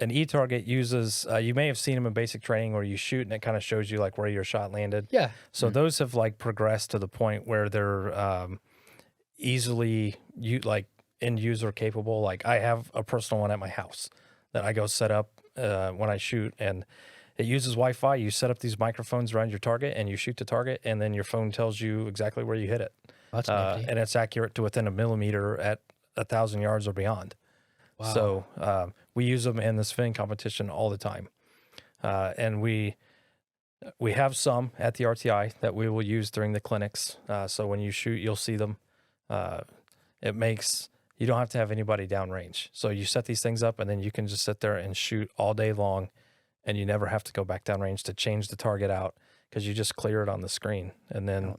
[SPEAKER 3] an e-target uses. You may have seen them in basic training where you shoot and it kind of shows you like where your shot landed.
[SPEAKER 2] Yeah.
[SPEAKER 3] So those have like progressed to the point where they're easily end user capable. Like I have a personal one at my house that I go set up when I shoot, and it uses Wi-Fi. You set up these microphones around your target, and you shoot the target, and then your phone tells you exactly where you hit it.
[SPEAKER 2] That's nifty.
[SPEAKER 3] And it's accurate to within a millimeter at 1,000 yards or beyond.
[SPEAKER 2] Wow.
[SPEAKER 3] So we use them in the civilian competition all the time, and we have some at the RTI that we will use during the clinics. So when you shoot, you'll see them. It makes you don't have to have anybody downrange. So you set these things up, and then you can just sit there and shoot all day long, and you never have to go back downrange to change the target out, because you just clear it on the screen, and then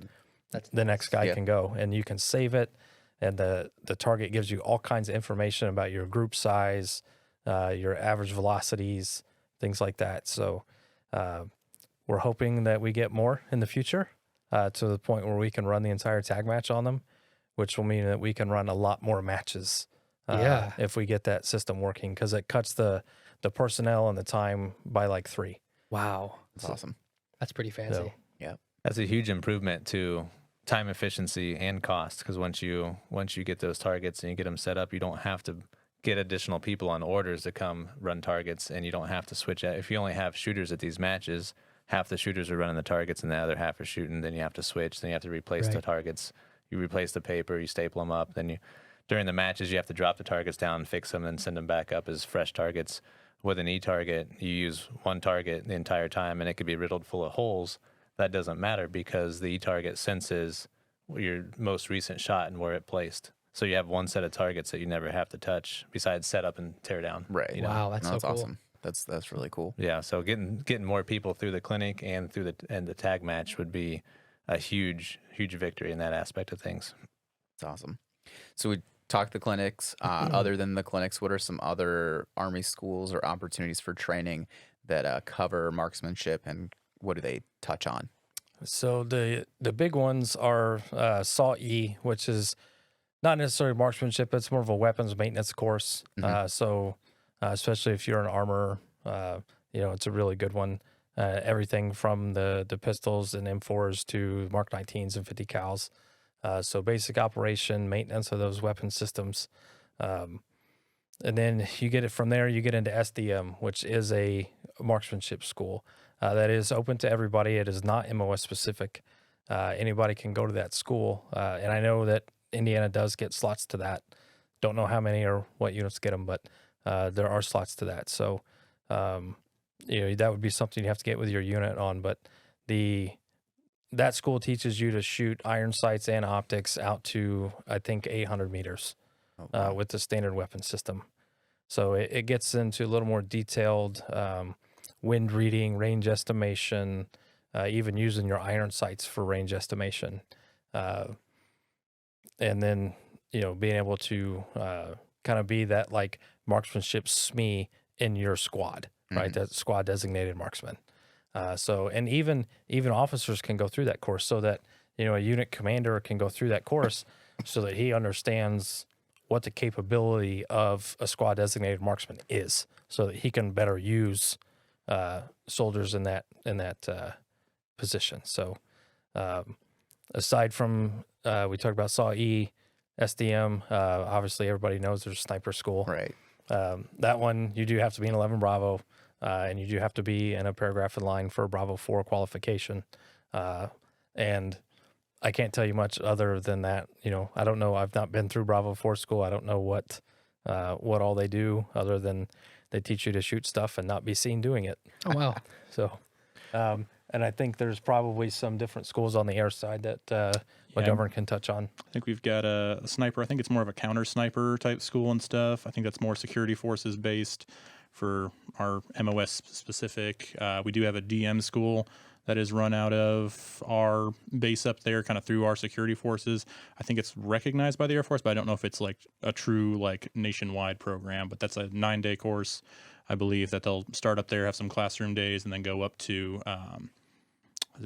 [SPEAKER 3] the next guy can go, and you can save it. And the target gives you all kinds of information about your group size, your average velocities, things like that. So we're hoping that we get more in the future to the point where we can run the entire tag match on them, which will mean that we can run a lot more matches if we get that system working, because it cuts the personnel and the time by like 3.
[SPEAKER 2] Wow.
[SPEAKER 6] That's awesome.
[SPEAKER 2] That's pretty fancy.
[SPEAKER 3] So,
[SPEAKER 4] That's a huge improvement to time efficiency and cost, because once you get those targets and you get them set up, you don't have to get additional people on orders to come run targets, and you don't have to switch out. If you only have shooters at these matches, half the shooters are running the targets and the other half are shooting, then you have to switch, then you have to replace the targets. You replace the paper, you staple them up, then during the matches you have to drop the targets down, fix them, and send them back up as fresh targets. With an e-target, you use one target the entire time, and it could be riddled full of holes. That doesn't matter, because the e-target senses your most recent shot and where it placed. So you have one set of targets that you never have to touch besides set up and tear down.
[SPEAKER 6] Right.
[SPEAKER 2] Wow, that's so cool.
[SPEAKER 6] awesome. That's really cool.
[SPEAKER 4] Yeah. So getting more people through the clinic and through the tag match would be a huge victory in that aspect of things.
[SPEAKER 6] That's awesome. So we talked the clinics. Other than the clinics, what are some other Army schools or opportunities for training that cover marksmanship, and what do they touch on?
[SPEAKER 3] So the big ones are SAW-E, which is not necessarily marksmanship. It's more of a weapons maintenance course. So especially if you're an armorer, it's a really good one. Everything from the pistols and M4s to Mark 19s and 50 cals. So basic operation, maintenance of those weapon systems. And then you get it from there, you get into SDM, which is a marksmanship school that is open to everybody. It is not MOS specific. Anybody can go to that school. And I know that Indiana does get slots to that. Don't know how many or what units get them, but there are slots to that. So, that would be something you have to get with your unit on. But that school teaches you to shoot iron sights and optics out to, I think, 800 meters with the standard weapon system. So it gets into a little more detailed wind reading, range estimation, even using your iron sights for range estimation. And then, being able to kind of be that like marksmanship SME in your squad, right? That squad designated marksman. And even officers can go through that course so that, a unit commander can go through that course so that he understands what the capability of a squad designated marksman is, so that he can better use soldiers in that position. So aside from we talked about SAW-E, SDM, obviously everybody knows there's sniper school.
[SPEAKER 6] Right.
[SPEAKER 3] That one, you do have to be in 11 Bravo, and you do have to be in a paragraph in line for Bravo 4 qualification. And I can't tell you much other than that. I don't know. I've not been through Bravo 4 school. I don't know what all they do other than they teach you to shoot stuff and not be seen doing it.
[SPEAKER 2] Oh, wow.
[SPEAKER 3] So, and I think there's probably some different schools on the air side that McGovern can touch on.
[SPEAKER 5] I think we've got a sniper. I think it's more of a counter sniper type school and stuff. I think that's more security forces based for our MOS specific. We do have a DM school that is run out of our base up there, kind of through our security forces. I think it's recognized by the Air Force, but I don't know if it's like a true like nationwide program. But that's a 9-day course, I believe, that they'll start up there, have some classroom days, and then go up to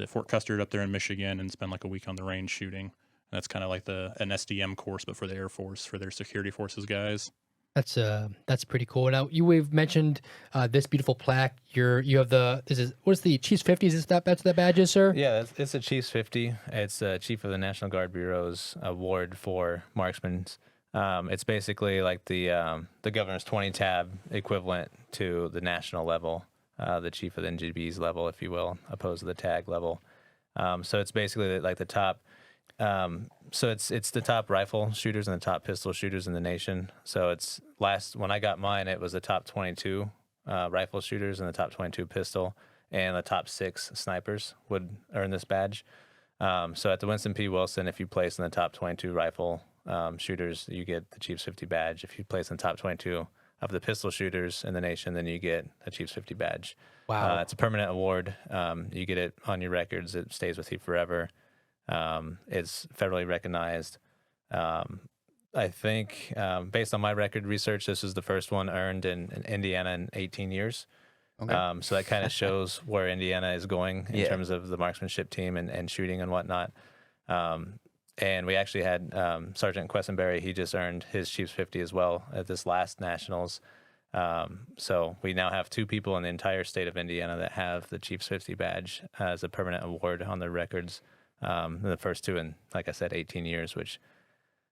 [SPEAKER 5] Fort Custer up there in Michigan and spend like a week on the range shooting. And that's kind of like an SDM course, but for the Air Force, for their security forces guys.
[SPEAKER 2] That's pretty cool. Now we've mentioned this beautiful plaque. You have what's the Chiefs 50? Is that's what that badge is, sir?
[SPEAKER 4] Yeah, it's a Chiefs 50. It's Chief of the National Guard Bureau's award for marksmen. It's basically like the governor's 20 tab equivalent to the national level, the Chief of the NGB's level, if you will, opposed to the tag level. So it's basically like the top. So it's the top rifle shooters and the top pistol shooters in the nation. So when I got mine, it was the top 22 rifle shooters and the top 22 pistol, and the top 6 snipers would earn this badge. So at the Winston P. Wilson, if you place in the top 22 rifle shooters, you get the Chiefs 50 badge. If you place in the top 22 of the pistol shooters in the nation, then you get a Chiefs 50 badge.
[SPEAKER 2] Wow.
[SPEAKER 4] It's a permanent award. You get it on your records. It stays with you forever. It's federally recognized. I think, based on my record research, this is the first one earned in Indiana in 18 years. Okay. So that kind of shows where Indiana is going in terms of the marksmanship team and shooting and whatnot. And we actually had Sergeant Questenberry. He just earned his Chiefs 50 as well at this last Nationals. So we now have 2 people in the entire state of Indiana that have the Chiefs 50 badge as a permanent award on their records. The first 2 in, like I said, 18 years, which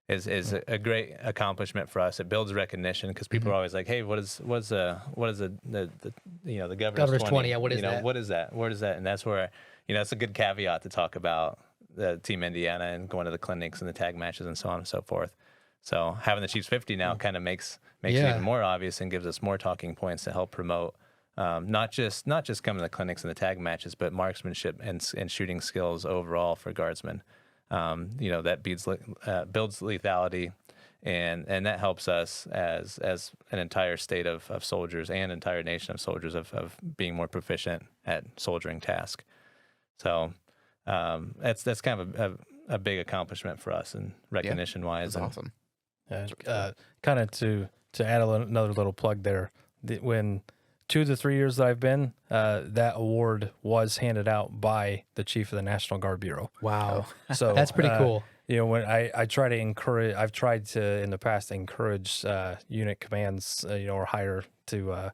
[SPEAKER 4] is a great accomplishment for us. It builds recognition because people are always like, "Hey, what is the governor's 20?
[SPEAKER 2] Yeah, what is that?
[SPEAKER 4] What is that? Where is that?" And that's where that's a good caveat to talk about the Team Indiana and going to the clinics and the tag matches and so on and so forth. So having the Chiefs 50 now kind of makes it even more obvious and gives us more talking points to help promote. Not just coming to the clinics and the tag matches, but marksmanship and shooting skills overall for guardsmen. That builds lethality, and that helps us as an entire state of soldiers and entire nation of soldiers of being more proficient at soldiering task. So that's kind of a big accomplishment for us and recognition wise.
[SPEAKER 6] That's awesome.
[SPEAKER 3] Kind of to add another little plug there, when 2 to 3 years that I've been, that award was handed out by the Chief of the National Guard Bureau.
[SPEAKER 2] Wow.
[SPEAKER 3] So
[SPEAKER 2] that's pretty cool.
[SPEAKER 3] When I try to encourage, I've tried to in the past encourage unit commands, or higher to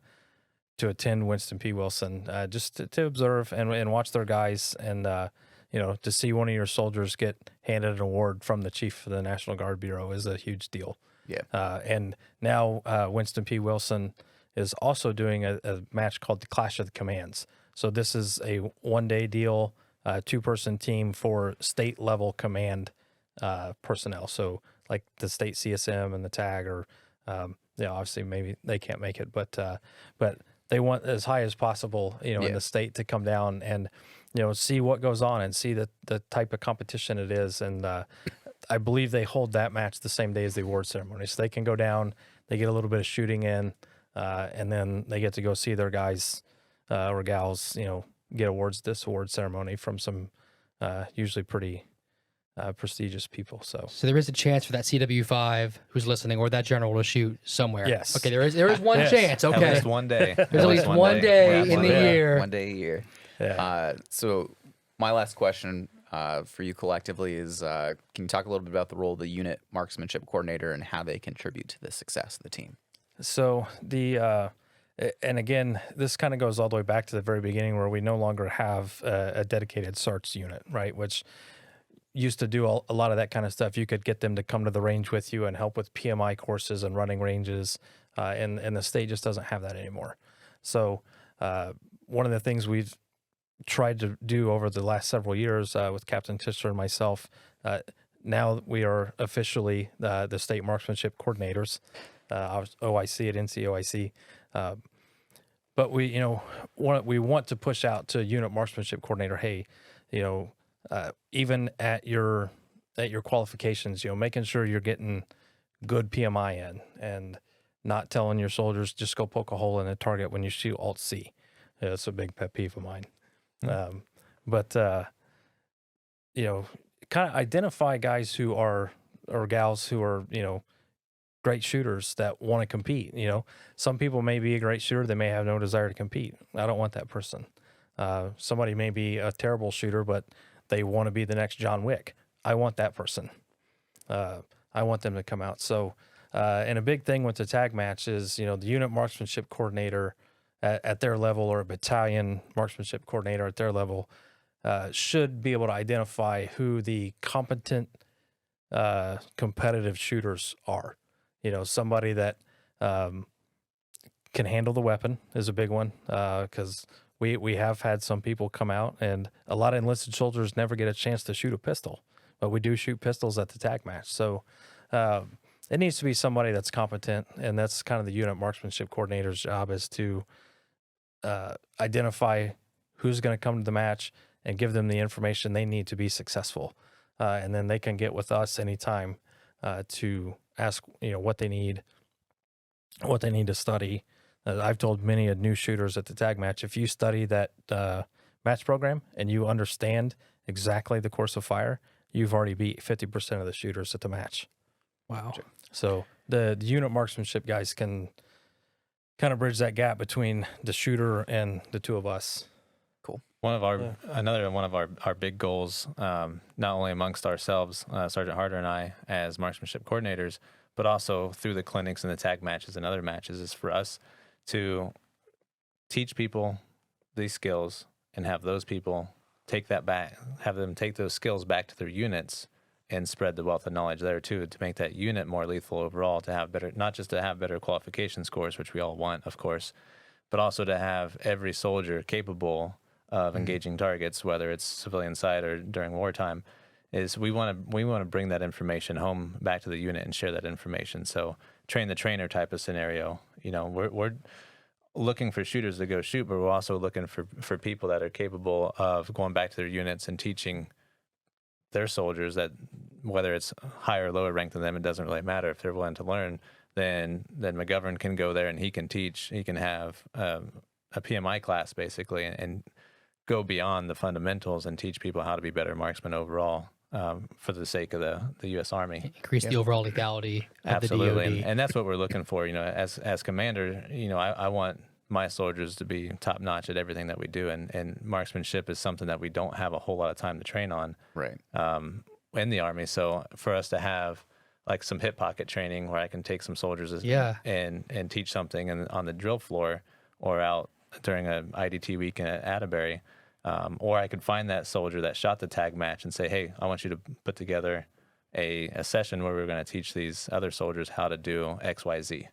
[SPEAKER 3] attend Winston P. Wilson, just to observe and watch their guys, and to see one of your soldiers get handed an award from the Chief of the National Guard Bureau is a huge deal.
[SPEAKER 6] Yeah.
[SPEAKER 3] And now Winston P. Wilson is also doing a match called the Clash of the Commands. So this is a 1-day deal, 2-person team for state-level command personnel. So like the state CSM and the TAG, or obviously maybe they can't make it, but they want as high as possible, in the state to come down and see what goes on and see the type of competition it is. And I believe they hold that match the same day as the award ceremony, so they can go down. they get a little bit of shooting in, and then they get to go see their guys or gals, get awards this award ceremony from some usually pretty prestigious people. So
[SPEAKER 2] there is a chance for that CW5 who's listening or that general to shoot somewhere.
[SPEAKER 3] Yes.
[SPEAKER 2] Okay, there is one chance. Okay.
[SPEAKER 4] At least one day.
[SPEAKER 2] There's at least one day in the year.
[SPEAKER 6] 1 day a year.
[SPEAKER 3] Yeah.
[SPEAKER 6] So my last question for you collectively is, can you talk a little bit about the role of the unit marksmanship coordinator and how they contribute to the success of the team?
[SPEAKER 3] So and again, this kind of goes all the way back to the very beginning where we no longer have a dedicated SARTs unit, right? Which used to do a lot of that kind of stuff. You could get them to come to the range with you and help with PMI courses and running ranges, and the state just doesn't have that anymore. So one of the things we've tried to do over the last several years with Captain Teuschler and myself, now we are officially the state marksmanship coordinators, OIC at NCOIC. But we want to push out to unit marksmanship coordinator, hey, even at your qualifications, making sure you're getting good PMI in and not telling your soldiers just go poke a hole in a target when you shoot Alt C. Yeah, that's a big pet peeve of mine. But kind of identify guys who are, or gals who are, great shooters that want to compete. Some people may be a great shooter. They may have no desire to compete. I don't want that person. Somebody may be a terrible shooter, but they want to be the next John Wick. I want that person. I want them to come out. So, and a big thing with the tag match is, the unit marksmanship coordinator at their level, or a battalion marksmanship coordinator at their level, should be able to identify who the competent, competitive shooters are. Somebody that can handle the weapon is a big one, because we have had some people come out, and a lot of enlisted soldiers never get a chance to shoot a pistol, but we do shoot pistols at the tag match. So it needs to be somebody that's competent, and that's kind of the unit marksmanship coordinator's job, is to identify who's going to come to the match and give them the information they need to be successful. And then they can get with us anytime to ask, what they need to study. I've told many new shooters at the tag match, if you study that match program and you understand exactly the course of fire, you've already beat 50% of the shooters at the match.
[SPEAKER 2] Wow.
[SPEAKER 3] So the unit marksmanship guys can kind of bridge that gap between the shooter and the two of us.
[SPEAKER 6] Cool.
[SPEAKER 4] Another one of our big goals, not only amongst ourselves, Sergeant Harder and I, as marksmanship coordinators, but also through the clinics and the tag matches and other matches, is for us to teach people these skills and have those people take that back, have them take those skills back to their units and spread the wealth of knowledge there too, to make that unit more lethal overall, to have better, not just to have better qualification scores, which we all want, of course, but also to have every soldier capable of engaging targets, whether it's civilian side or during wartime. Is we want to bring that information home back to the unit and share that information. So train the trainer type of scenario. We're looking for shooters to go shoot, but we're also looking for people that are capable of going back to their units and teaching their soldiers that, whether it's higher or lower ranked than them, it doesn't really matter. If they're willing to learn, then McGovern can go there and he can teach. He can have a PMI class basically, and go beyond the fundamentals and teach people how to be better marksmen overall, for the sake of the U.S. Army.
[SPEAKER 2] Increase the overall lethality of
[SPEAKER 4] Absolutely.
[SPEAKER 2] the DoD.
[SPEAKER 4] And that's what we're looking for. As commander, I want my soldiers to be top notch at everything that we do, and marksmanship is something that we don't have a whole lot of time to train on.
[SPEAKER 6] Right.
[SPEAKER 4] In the Army. So for us to have like some hip pocket training where I can take some soldiers and teach something on the drill floor or out during a IDT week at Atterbury, or I could find that soldier that shot the tag match and say, hey, I want you to put together a session where we're going to teach these other soldiers how to do X, Y, Z.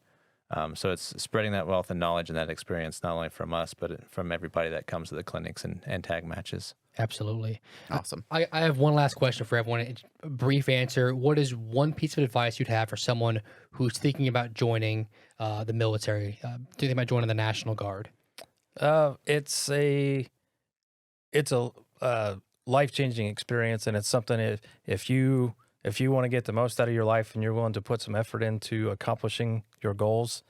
[SPEAKER 4] So it's spreading that wealth of knowledge and that experience, not only from us, but from everybody that comes to the clinics and tag matches.
[SPEAKER 2] Absolutely.
[SPEAKER 6] Awesome.
[SPEAKER 2] I have one last question for everyone. A brief answer. What is one piece of advice you'd have for someone who's thinking about joining the military, thinking about joining the National Guard?
[SPEAKER 3] It's a life-changing experience, and it's something if you if you want to get the most out of your life and you're willing to put some effort into accomplishing your goals,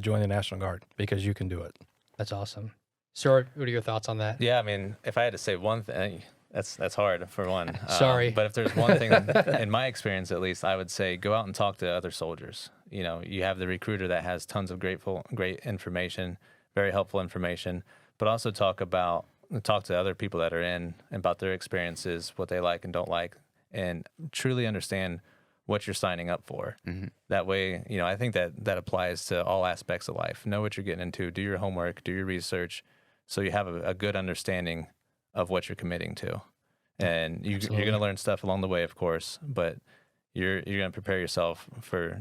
[SPEAKER 3] join the National Guard because you can do it.
[SPEAKER 2] That's awesome. Sir, what are your thoughts on that?
[SPEAKER 4] Yeah, I mean, if I had to say one thing, that's hard for one.
[SPEAKER 2] Sorry.
[SPEAKER 4] But if there's one thing, in my experience at least, I would say go out and talk to other soldiers. You know, you have the recruiter that has tons of great information, very helpful information, but also talk to other people that are in about their experiences, what they like and don't like, and truly understand what you're signing up for. Mm-hmm. That way, you know, I think that applies to all aspects of life. Know what you're getting into, do your homework, do your research, so you have a good understanding of what you're committing to. And you're going to learn stuff along the way, of course, but you're going to prepare yourself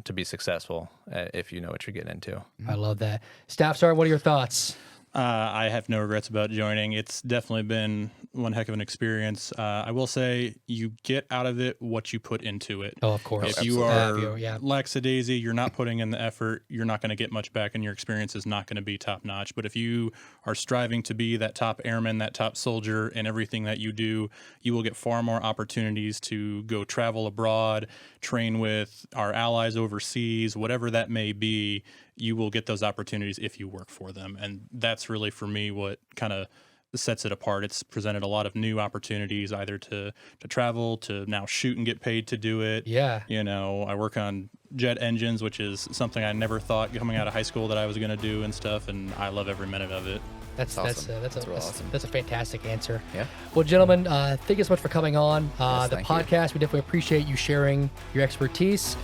[SPEAKER 4] to be successful if you know what you're getting into.
[SPEAKER 2] I love that. Staff Sergeant, what are your thoughts?
[SPEAKER 5] I have no regrets about joining. It's definitely been one heck of an experience. I will say you get out of it what you put into it.
[SPEAKER 2] Oh, of course.
[SPEAKER 5] If you are lackadaisy, you're not putting in the effort, you're not going to get much back, and your experience is not going to be top notch. But if you are striving to be that top airman, that top soldier in everything that you do, you will get far more opportunities to go travel abroad, train with our allies overseas, whatever that may be. You will get those opportunities if you work for them. And that's really, for me, what kind of sets it apart. It's presented a lot of new opportunities, either to travel, to now shoot and get paid to do it.
[SPEAKER 2] Yeah.
[SPEAKER 5] You know, I work on jet engines, which is something I never thought coming out of high school that I was going to do and stuff. And I love every minute of it.
[SPEAKER 2] That's awesome. That's a fantastic answer.
[SPEAKER 6] Yeah.
[SPEAKER 2] Well, gentlemen, thank you so much for coming on the podcast. We definitely appreciate you sharing your expertise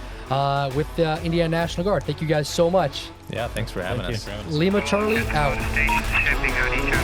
[SPEAKER 2] with the Indiana National Guard. Thank you guys so much.
[SPEAKER 4] Yeah, thanks for having us.
[SPEAKER 2] Lima Charlie out.
[SPEAKER 1] Stations shipping on each other.